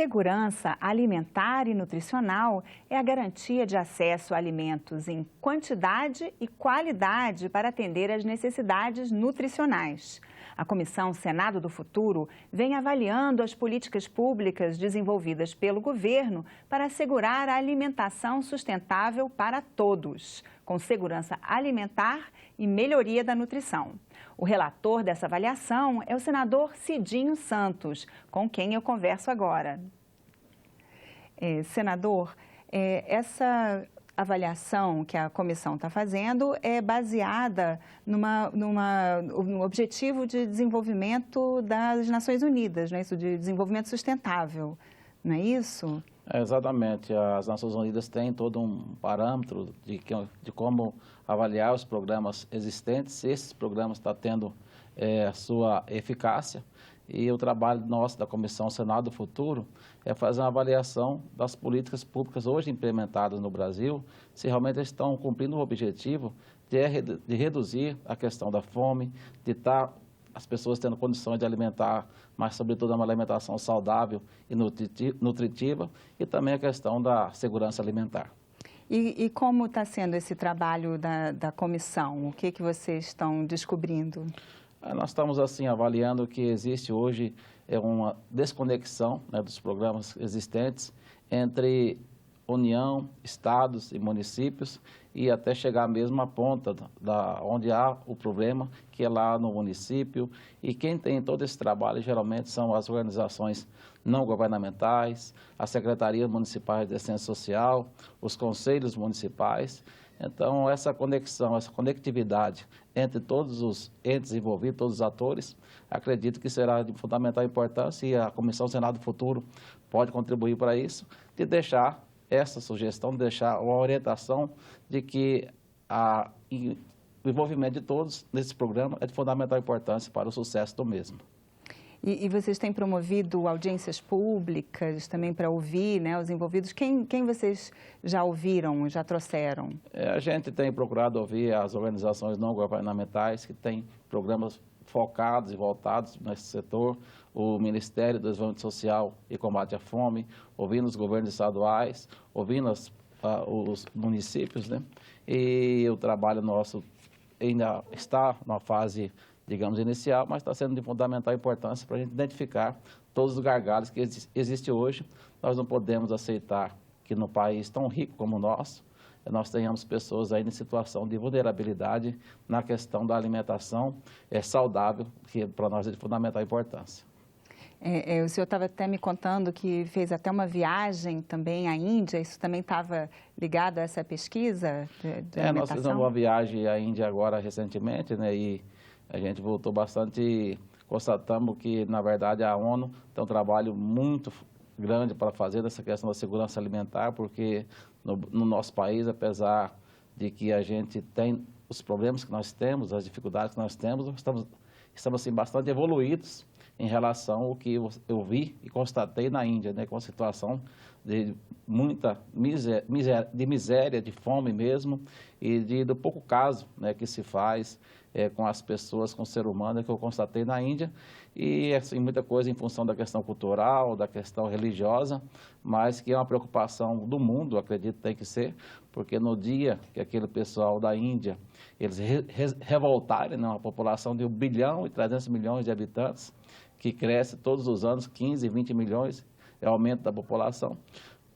Segurança alimentar e nutricional é a garantia de acesso a alimentos em quantidade e qualidade para atender às necessidades nutricionais. A Comissão Senado do Futuro vem avaliando as políticas públicas desenvolvidas pelo governo para assegurar a alimentação sustentável para todos, com segurança alimentar e melhoria da nutrição. O relator dessa avaliação é o senador Cidinho Santos, com quem eu converso agora. Senador, essa avaliação que a comissão está fazendo é baseada no objetivo de desenvolvimento das Nações Unidas, não é isso? De desenvolvimento sustentável, não é isso? Exatamente. As Nações Unidas têm todo um parâmetro de como avaliar os programas existentes, se esses programas estão tendo a sua eficácia. E o trabalho nosso da Comissão Senado do Futuro é fazer uma avaliação das políticas públicas hoje implementadas no Brasil, se realmente estão cumprindo o objetivo de reduzir a questão da fome, de estar as pessoas tendo condições de alimentar, mas sobretudo uma alimentação saudável e nutritiva, e também a questão da segurança alimentar. E como está sendo esse trabalho da comissão? O que vocês estão descobrindo? Nós estamos assim avaliando que existe hoje uma desconexão, né, dos programas existentes entre União, estados e municípios e até chegar mesmo à ponta onde há o problema, que é lá no município. E quem tem todo esse trabalho geralmente são as organizações não governamentais, as secretarias municipais de assistência social, os conselhos municipais. Então, essa conexão, essa conectividade entre todos os entes envolvidos, todos os atores, acredito que será de fundamental importância e a Comissão Senado do Futuro pode contribuir para isso, de deixar essa sugestão, de deixar uma orientação de que o envolvimento de todos nesse programa é de fundamental importância para o sucesso do mesmo. E vocês têm promovido audiências públicas também para ouvir, né, os envolvidos? Quem vocês já ouviram, já trouxeram? A gente tem procurado ouvir as organizações não governamentais que têm programas focados e voltados nesse setor, o Ministério do Desenvolvimento Social e Combate à Fome, ouvindo os governos estaduais, ouvindo os municípios, né? E o trabalho nosso ainda está na fase, digamos, inicial, mas está sendo de fundamental importância para a gente identificar todos os gargalos que existem hoje. Nós não podemos aceitar que no país tão rico como o nosso, nós tenhamos pessoas ainda em situação de vulnerabilidade na questão da alimentação saudável, que para nós é de fundamental importância. O senhor estava até me contando que fez até uma viagem também à Índia, isso também estava ligado a essa pesquisa de alimentação? Nós fizemos uma viagem à Índia agora recentemente, né, e a gente voltou bastante, constatamos que, na verdade, a ONU tem um trabalho muito grande para fazer nessa questão da segurança alimentar, porque no nosso país, apesar de que a gente tem os problemas que nós temos, as dificuldades que nós temos, estamos assim, bastante evoluídos em relação ao que eu vi e constatei na Índia, né, com a situação de muita miséria, de fome mesmo, e do pouco caso, né, que se faz com as pessoas, com o ser humano, que eu constatei na Índia, e assim, muita coisa em função da questão cultural, da questão religiosa, mas que é uma preocupação do mundo, acredito que tem que ser, porque no dia que aquele pessoal da Índia, eles revoltarem, né, uma população de 1 bilhão e 300 milhões de habitantes, que cresce todos os anos, 15, 20 milhões, é o aumento da população.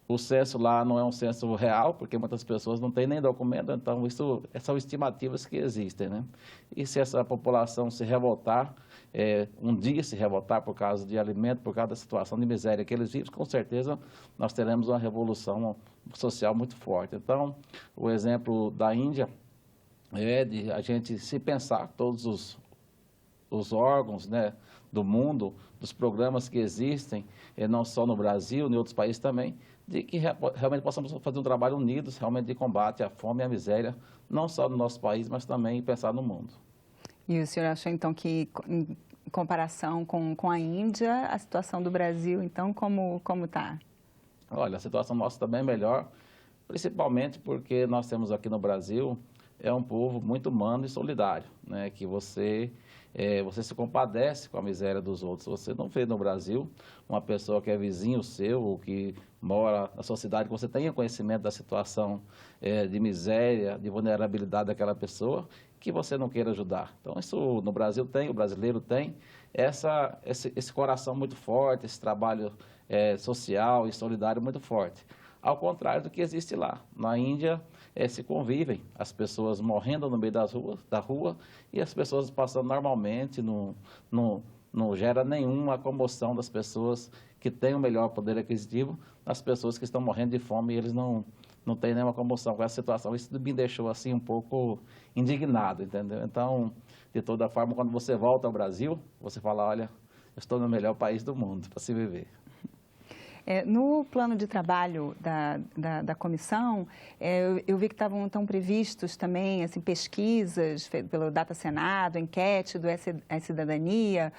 O censo lá não é um censo real, porque muitas pessoas não têm nem documento, então isso são estimativas que existem, né? E se essa população se revoltar, um dia se revoltar por causa de alimento, por causa da situação de miséria que eles vivem, com certeza nós teremos uma revolução social muito forte. Então, o exemplo da Índia é de a gente se pensar, todos os órgãos, né, do mundo, dos programas que existem, não só no Brasil, em outros países também, de que realmente possamos fazer um trabalho unidos, realmente de combate à fome e à miséria, não só no nosso país, mas também pensar no mundo. E o senhor achou, então, que em comparação com a Índia, a situação do Brasil, então, como está? Olha, a situação nossa também é melhor, principalmente porque nós temos aqui no Brasil um povo muito humano e solidário, né, que você você se compadece com a miséria dos outros. Você não vê no Brasil uma pessoa que é vizinho seu, ou que mora na sua cidade, que você tenha conhecimento da situação de miséria, de vulnerabilidade daquela pessoa, que você não queira ajudar. Então, isso no Brasil tem, o brasileiro tem, esse coração muito forte, esse trabalho social e solidário muito forte. Ao contrário do que existe lá. Na Índia, se convivem as pessoas morrendo no meio da rua e as pessoas passando normalmente, não gera nenhuma comoção das pessoas que têm o melhor poder aquisitivo, as pessoas que estão morrendo de fome e eles não têm nenhuma comoção com essa situação. Isso me deixou assim um pouco indignado, entendeu? Então, de toda forma, quando você volta ao Brasil, você fala, olha, eu estou no melhor país do mundo para se viver. No plano de trabalho da comissão, eu vi que estão previstos também assim, pesquisas pelo Data Senado, enquete do E-Cidadania.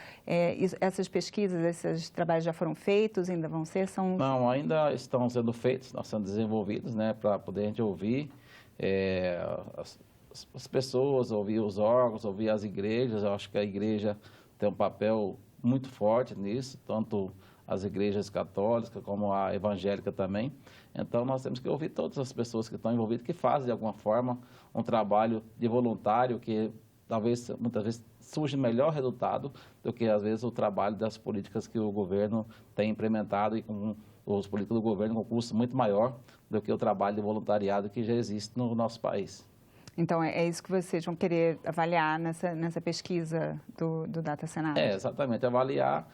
Essas pesquisas, esses trabalhos já foram feitos, ainda vão ser? Não, ainda estão sendo feitos, estão sendo desenvolvidos, né, para poder a gente ouvir as pessoas, ouvir os órgãos, ouvir as igrejas. Eu acho que a igreja tem um papel muito forte nisso, tanto as igrejas católicas, como a evangélica também. Então, nós temos que ouvir todas as pessoas que estão envolvidas, que fazem, de alguma forma, um trabalho de voluntário, que talvez, muitas vezes, surge melhor resultado do que, às vezes, o trabalho das políticas que o governo tem implementado e com os políticos do governo com custo muito maior do que o trabalho de voluntariado que já existe no nosso país. Então, é isso que vocês vão querer avaliar nessa pesquisa do Data Senado? Exatamente, avaliar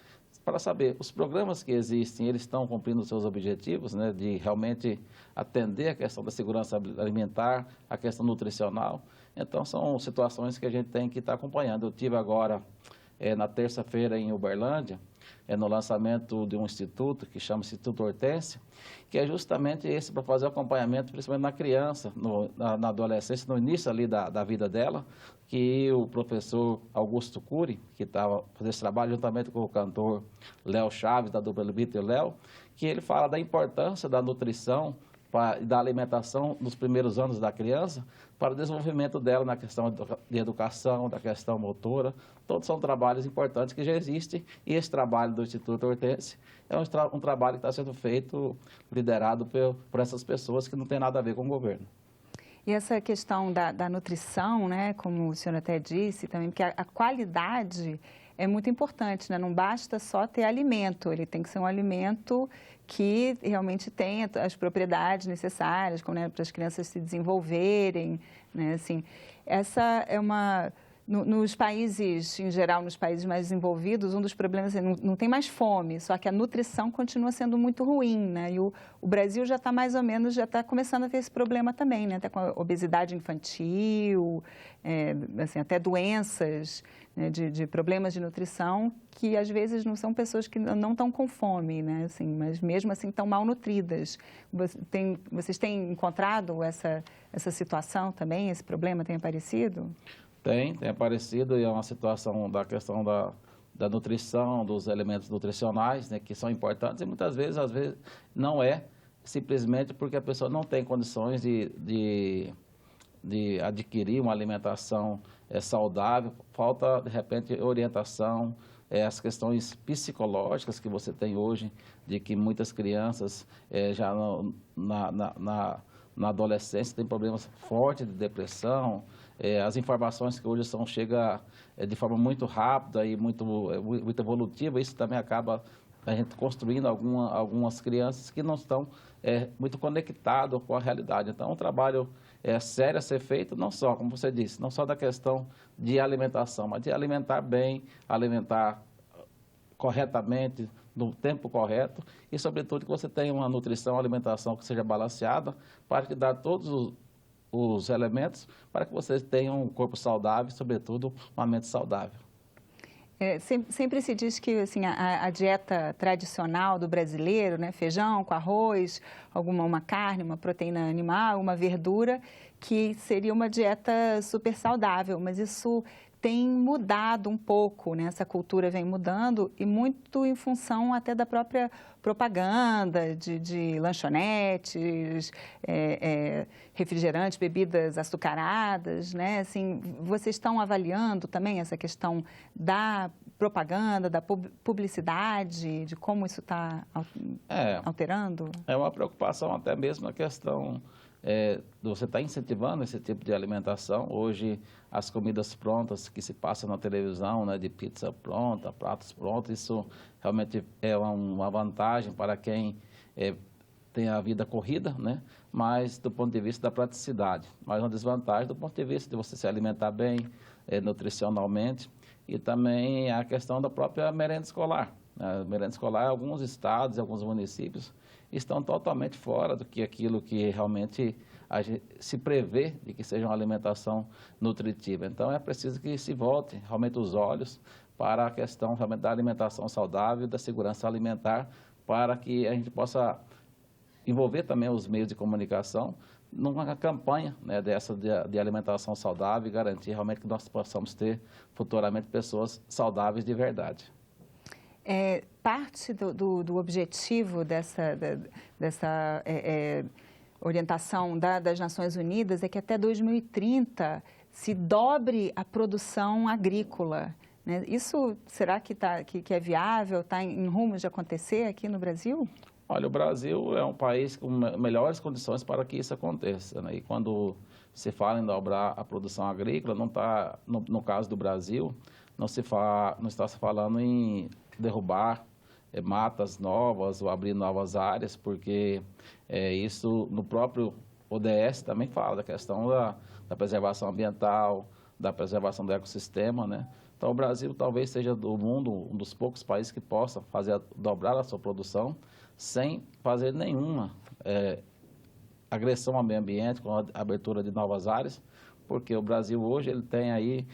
para saber, os programas que existem, eles estão cumprindo os seus objetivos, né, de realmente atender a questão da segurança alimentar, a questão nutricional. Então, são situações que a gente tem que estar acompanhando. Eu tive agora, na terça-feira, em Uberlândia, no lançamento de um instituto que chama Instituto Hortência, que é justamente esse para fazer o acompanhamento, principalmente na criança, na adolescência, no início ali da vida dela, que o professor Augusto Cury, que estava fazendo esse trabalho juntamente com o cantor Léo Chaves, da dupla Lubito e Léo, que ele fala da importância da nutrição e da alimentação nos primeiros anos da criança para o desenvolvimento dela na questão de educação, da questão motora. Todos são trabalhos importantes que já existem e esse trabalho do Instituto Hortência é um trabalho que está sendo feito, liderado por essas pessoas que não tem nada a ver com o governo. E essa questão da nutrição, né, como o senhor até disse também, porque a qualidade é muito importante, né? Não basta só ter alimento, ele tem que ser um alimento que realmente tenha as propriedades necessárias, como, né, para as crianças se desenvolverem, né? Assim, essa é uma... Nos países, em geral, nos países mais desenvolvidos, um dos problemas é que não tem mais fome, só que a nutrição continua sendo muito ruim, né? E o Brasil já está mais ou menos, já está começando a ter esse problema também, né? Até com a obesidade infantil, assim, até doenças, né, de problemas de nutrição, que às vezes não são pessoas que não estão com fome, né? Assim, mas mesmo assim estão mal nutridas. Vocês têm encontrado essa situação também, esse problema tem aparecido? Tem aparecido, e é uma situação da questão da nutrição, dos elementos nutricionais, né, que são importantes, e muitas vezes, às vezes, não é simplesmente porque a pessoa não tem condições de adquirir uma alimentação saudável, falta, de repente, orientação, as questões psicológicas que você tem hoje, de que muitas crianças já na adolescência têm problemas fortes de depressão. As informações que hoje chegam de forma muito rápida e muito evolutiva, isso também acaba a gente construindo algumas crianças que não estão muito conectadas com a realidade. Então, um trabalho sério a ser feito, não só, como você disse, não só da questão de alimentação, mas de alimentar bem, alimentar corretamente, no tempo correto e, sobretudo, que você tenha uma nutrição, uma alimentação que seja balanceada para que dar todos os elementos para que vocês tenham um corpo saudável e, sobretudo, uma mente saudável. Sempre se diz que assim, a dieta tradicional do brasileiro, né, feijão com arroz, uma carne, uma proteína animal, uma verdura, que seria uma dieta super saudável, mas isso tem mudado um pouco, né? Essa cultura vem mudando e muito em função até da própria propaganda de lanchonetes, refrigerantes, bebidas açucaradas, né? Assim, vocês estão avaliando também essa questão da propaganda, da publicidade, de como isso está alterando? É uma preocupação até mesmo na questão você está incentivando esse tipo de alimentação. Hoje, as comidas prontas que se passam na televisão, né, de pizza pronta, pratos prontos, isso realmente é uma vantagem para quem tem a vida corrida, né, mas do ponto de vista da praticidade. Mas uma desvantagem do ponto de vista de você se alimentar bem, nutricionalmente, e também a questão da própria merenda escolar. A merenda escolar, em alguns estados, em alguns municípios, estão totalmente fora do que aquilo que realmente se prevê de que seja uma alimentação nutritiva. Então, é preciso que se volte realmente os olhos para a questão realmente da alimentação saudável, da segurança alimentar, para que a gente possa envolver também os meios de comunicação numa campanha, né, dessa de alimentação saudável e garantir realmente que nós possamos ter futuramente pessoas saudáveis de verdade. Parte do objetivo dessa orientação das Nações Unidas é que até 2030 se dobre a produção agrícola, né? Isso será que é viável, está em rumos de acontecer aqui no Brasil? Olha, o Brasil é um país com melhores condições para que isso aconteça, né? E quando se fala em dobrar a produção agrícola, não está, no caso do Brasil, não está se falando em derrubar matas novas ou abrir novas áreas, porque isso no próprio ODS também fala da questão da preservação ambiental, da preservação do ecossistema, né? Então, o Brasil talvez seja do mundo um dos poucos países que possa dobrar a sua produção sem fazer nenhuma agressão ao meio ambiente, com a abertura de novas áreas, porque o Brasil hoje ele tem aí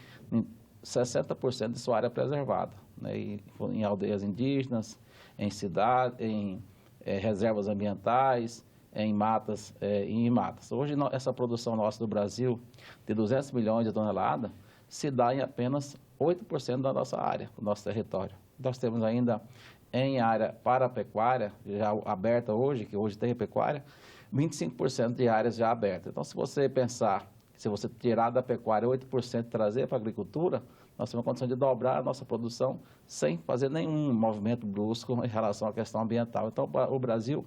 60% de sua área preservada, né, em aldeias indígenas, em cidades, em reservas ambientais, em matas e em matas. Hoje, essa produção nossa do Brasil, de 200 milhões de toneladas, se dá em apenas 8% da nossa área, do nosso território. Nós temos ainda em área para a pecuária, já aberta hoje, que hoje tem pecuária, 25% de áreas já abertas. Então, se você pensar, se você tirar da pecuária 8% e trazer para a agricultura, nós temos a condição de dobrar a nossa produção sem fazer nenhum movimento brusco em relação à questão ambiental. Então, o Brasil,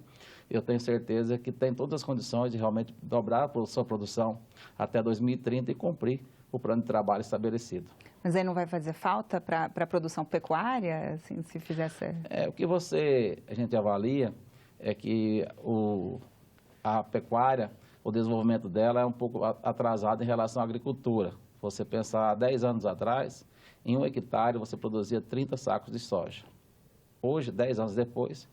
eu tenho certeza que tem todas as condições de realmente dobrar a sua produção até 2030 e cumprir o plano de trabalho estabelecido. Mas aí não vai fazer falta para a produção pecuária, assim, se fizesse... O que a gente avalia é que a pecuária, o desenvolvimento dela é um pouco atrasado em relação à agricultura. Você pensar 10 anos atrás, em 1 hectare você produzia 30 sacos de soja. Hoje, 10 anos depois,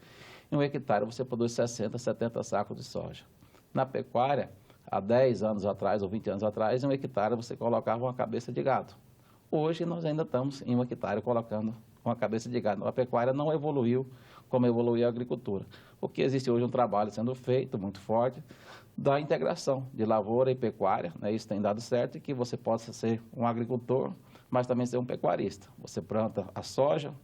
em 1 hectare você produz 60, 70 sacos de soja. Na pecuária, há 10 anos atrás ou 20 anos atrás, em 1 hectare você colocava uma cabeça de gado. Hoje nós ainda estamos em 1 hectare colocando uma cabeça de gado. A pecuária não evoluiu como evoluiu a agricultura. Porque existe hoje um trabalho sendo feito, muito forte, da integração de lavoura e pecuária, né? Isso tem dado certo, e que você possa ser um agricultor, mas também ser um pecuarista. Você planta a soja,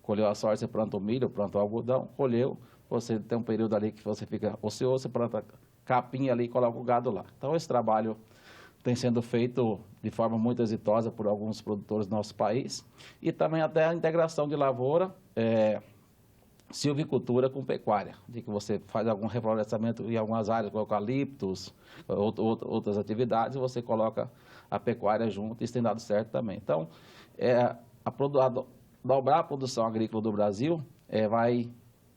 colheu a soja, você planta o milho, planta o algodão, colheu, você tem um período ali que você fica ocioso, você planta capim ali e coloca o gado lá. Então, esse trabalho tem sendo feito de forma muito exitosa por alguns produtores do nosso país, e também até a integração de lavoura, silvicultura com pecuária, de que você faz algum reflorestamento em algumas áreas, com eucaliptos, outras atividades, e você coloca a pecuária junto, e isso tem dado certo também. Então, dobrar a produção agrícola do Brasil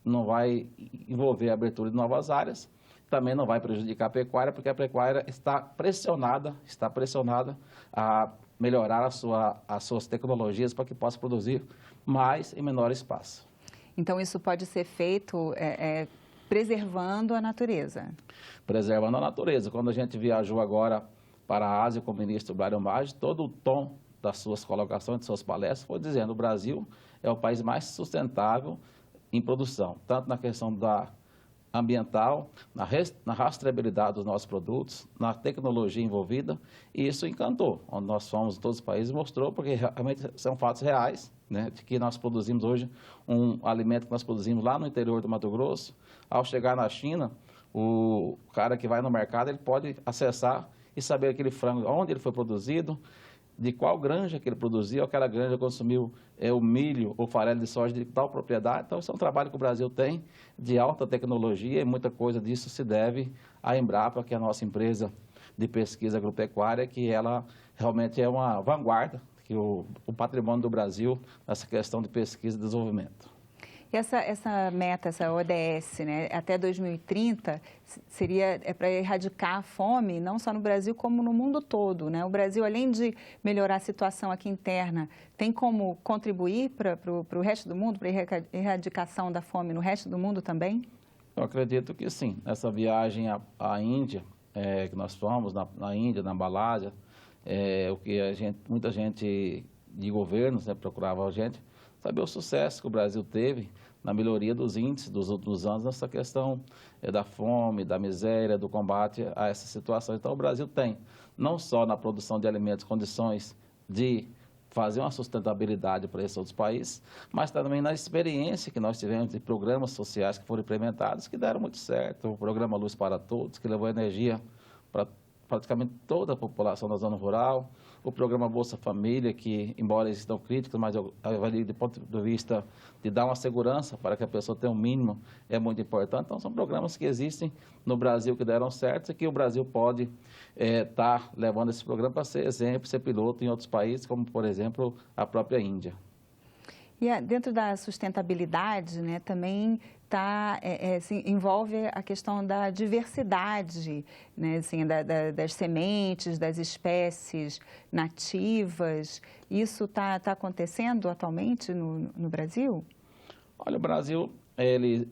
não vai envolver a abertura de novas áreas, também não vai prejudicar a pecuária, porque a pecuária está pressionada a melhorar as suas tecnologias para que possa produzir mais em menor espaço. Então, isso pode ser feito preservando a natureza? Preservando a natureza. Quando a gente viajou agora para a Ásia com o ministro Mário Maggi, todo o tom das suas colocações, de suas palestras, foi dizendo que o Brasil é o país mais sustentável em produção, tanto na questão da ambiental, na rastreabilidade dos nossos produtos, na tecnologia envolvida, e isso encantou. Onde nós fomos em todos os países mostrou, porque realmente são fatos reais, né, de que nós produzimos hoje um alimento que nós produzimos lá no interior do Mato Grosso. Ao chegar na China, o cara que vai no mercado, ele pode acessar e saber aquele frango, onde ele foi produzido, de qual granja que ele produziu, aquela granja consumiu o milho ou farelo de soja de tal propriedade. Então, esse é um trabalho que o Brasil tem de alta tecnologia e muita coisa disso se deve à Embrapa, que é a nossa empresa de pesquisa agropecuária, que ela realmente é uma vanguarda, que o patrimônio do Brasil nessa questão de pesquisa e desenvolvimento. E essa meta, essa ODS, né, até 2030, seria para erradicar a fome, não só no Brasil, como no mundo todo, né? O Brasil, além de melhorar a situação aqui interna, tem como contribuir para o resto do mundo, para a erradicação da fome no resto do mundo também? Eu acredito que sim. Essa viagem à Índia, que nós fomos, na Índia, na Malásia, o que muita gente de governos, né, procurava a gente, saber o sucesso que o Brasil teve na melhoria dos índices dos últimos anos nessa questão da fome, da miséria, do combate a essa situação. Então, o Brasil tem, não só na produção de alimentos, condições de fazer uma sustentabilidade para esses outros países, mas também na experiência que nós tivemos de programas sociais que foram implementados, que deram muito certo. O programa Luz para Todos, que levou energia para praticamente toda a população da zona rural, o programa Bolsa Família, que, embora existam críticas, mas eu avalio do ponto de vista de dar uma segurança para que a pessoa tenha um mínimo, é muito importante. Então, são programas que existem no Brasil que deram certo e que o Brasil pode estar levando esse programa para ser exemplo, ser piloto em outros países, como, por exemplo, a própria Índia. E dentro da sustentabilidade, né, também assim, envolve a questão da diversidade, né, assim, das sementes, das espécies nativas. Isso está acontecendo atualmente no Brasil? Olha, o Brasil,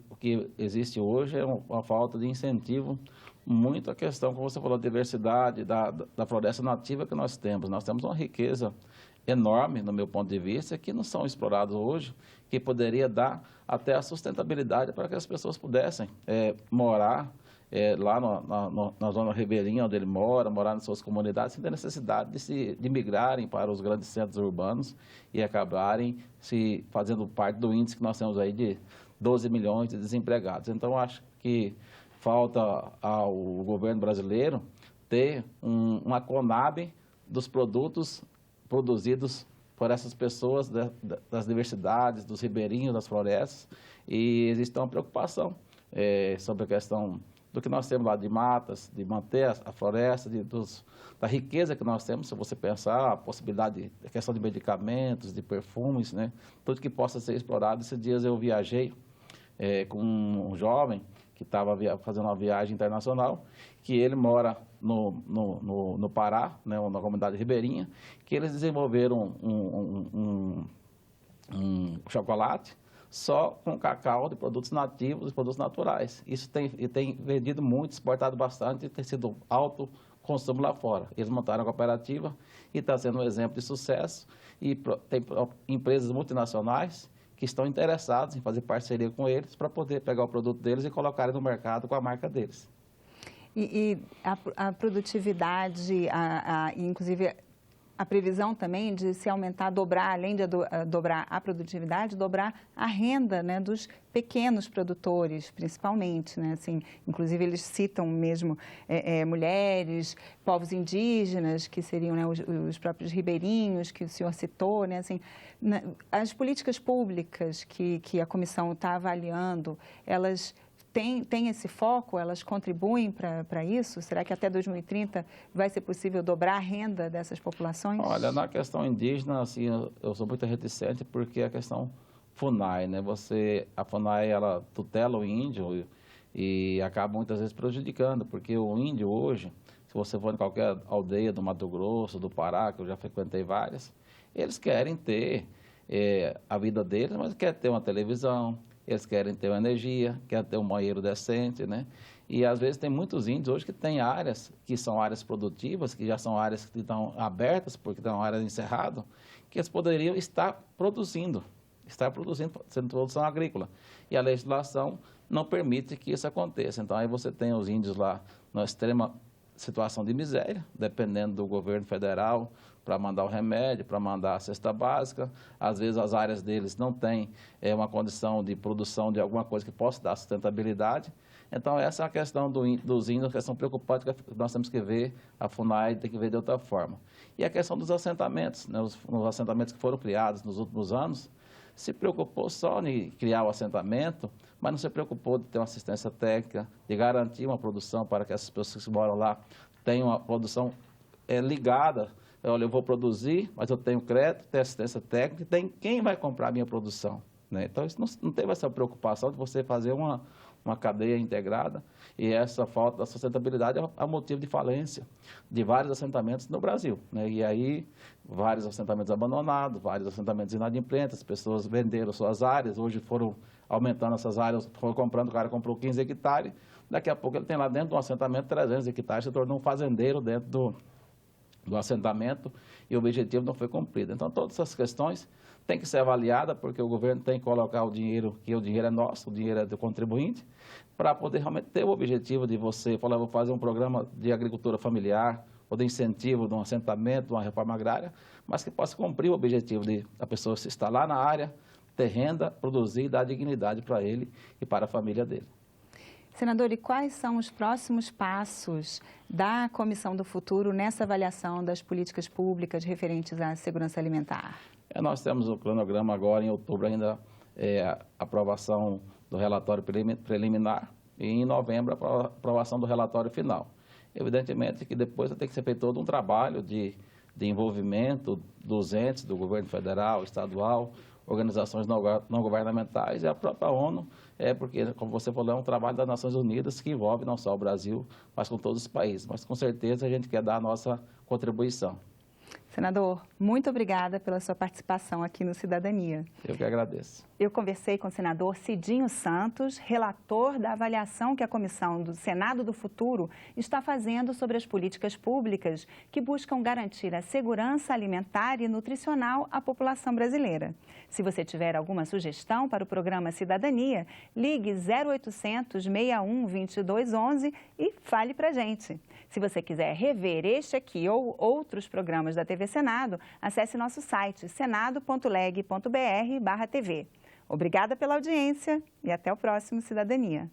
o que existe hoje é uma falta de incentivo muito à questão, como você falou, da diversidade, da floresta nativa que nós temos. Nós temos uma riqueza enorme, no meu ponto de vista, que não são explorados hoje, que poderia dar até a sustentabilidade para que as pessoas pudessem morar lá na zona ribeirinha onde ele mora, morar nas suas comunidades, sem ter necessidade de migrarem para os grandes centros urbanos e acabarem se fazendo parte do índice que nós temos aí de 12 milhões de desempregados. Então, acho que falta ao governo brasileiro ter uma Conab dos produtos produzidos por essas pessoas das diversidades, dos ribeirinhos, das florestas, e existe uma preocupação sobre a questão do que nós temos lá de matas, de manter a floresta, da riqueza que nós temos, se você pensar, a possibilidade, a questão de medicamentos, de perfumes, né, tudo que possa ser explorado. Esses dias eu viajei com um jovem que estava fazendo uma viagem internacional, que ele mora no Pará, né, na comunidade ribeirinha, que eles desenvolveram um chocolate só com cacau de produtos nativos, de produtos naturais. Isso tem vendido muito, exportado bastante, e tem sido alto consumo lá fora. Eles montaram a cooperativa e está sendo um exemplo de sucesso, e tem empresas multinacionais que estão interessados em fazer parceria com eles para poder pegar o produto deles e colocar no mercado com a marca deles. E a produtividade, inclusive a previsão também de se aumentar, dobrar, além de dobrar a produtividade, dobrar a renda, né, dos pequenos produtores, principalmente, né, assim, inclusive eles citam mesmo mulheres, povos indígenas, que seriam, né, os próprios ribeirinhos, que o senhor citou, né, assim, as políticas públicas que a comissão está avaliando, elas tem esse foco, elas contribuem para isso? Será que até 2030 vai ser possível dobrar a renda dessas populações? Olha, na questão indígena, assim, eu sou muito reticente porque a questão FUNAI, né? A FUNAI, ela tutela o índio e acaba muitas vezes prejudicando, porque o índio hoje, se você for em qualquer aldeia do Mato Grosso, do Pará, que eu já frequentei várias, eles querem ter a vida deles, mas querem ter uma televisão, eles querem ter uma energia, querem ter um banheiro decente, né? E, às vezes, tem muitos índios hoje que têm áreas, que são áreas produtivas, que já são áreas que estão abertas, porque estão áreas encerradas, que eles poderiam estar produzindo, sendo produção agrícola. E a legislação não permite que isso aconteça. Então, aí você tem os índios lá numa extrema situação de miséria, dependendo do governo federal para mandar o remédio, para mandar a cesta básica. Às vezes as áreas deles não têm uma condição de produção de alguma coisa que possa dar sustentabilidade. Então, essa é a questão dos índios, a questão preocupante que nós temos que ver, a FUNAI tem que ver de outra forma. E a questão dos assentamentos, né, os assentamentos que foram criados nos últimos anos, se preocupou só em criar o assentamento, mas não se preocupou de ter uma assistência técnica, de garantir uma produção para que essas pessoas que moram lá tenham uma produção ligada. Olha, eu vou produzir, mas eu tenho crédito, tenho assistência técnica, e tem quem vai comprar a minha produção, né? Então, isso não teve essa preocupação de você fazer uma cadeia integrada, e essa falta da sustentabilidade é motivo de falência de vários assentamentos no Brasil, né? E aí, vários assentamentos abandonados, vários assentamentos inadimplentes, as pessoas venderam suas áreas, hoje foram aumentando essas áreas, foram comprando, o cara comprou 15 hectares, daqui a pouco ele tem lá dentro de um assentamento 300 hectares, se tornou um fazendeiro dentro do assentamento, e o objetivo não foi cumprido. Então, todas essas questões têm que ser avaliadas, porque o governo tem que colocar o dinheiro, que o dinheiro é nosso, o dinheiro é do contribuinte, para poder realmente ter o objetivo de você falar, vou fazer um programa de agricultura familiar, ou de incentivo de um assentamento, de uma reforma agrária, mas que possa cumprir o objetivo de a pessoa se instalar na área, ter renda, produzir e dar dignidade para ele e para a família dele. Senador, e quais são os próximos passos da Comissão do Futuro nessa avaliação das políticas públicas referentes à segurança alimentar? Nós temos o cronograma agora, em outubro, ainda a aprovação do relatório preliminar e em novembro a aprovação do relatório final. Evidentemente que depois tem que ser feito todo um trabalho de envolvimento dos entes, do governo federal, estadual, organizações não governamentais e a própria ONU, porque, como você falou, é um trabalho das Nações Unidas que envolve não só o Brasil, mas com todos os países. Mas, com certeza, a gente quer dar a nossa contribuição. Senador, muito obrigada pela sua participação aqui no Cidadania. Eu que agradeço. Eu conversei com o senador Cidinho Santos, relator da avaliação que a Comissão do Senado do Futuro está fazendo sobre as políticas públicas que buscam garantir a segurança alimentar e nutricional à população brasileira. Se você tiver alguma sugestão para o programa Cidadania, ligue 0800 61 2211 e fale para a gente. Se você quiser rever este aqui ou outros programas da TV Senado, acesse nosso site senado.leg.br/tv. Obrigada pela audiência e até o próximo Cidadania.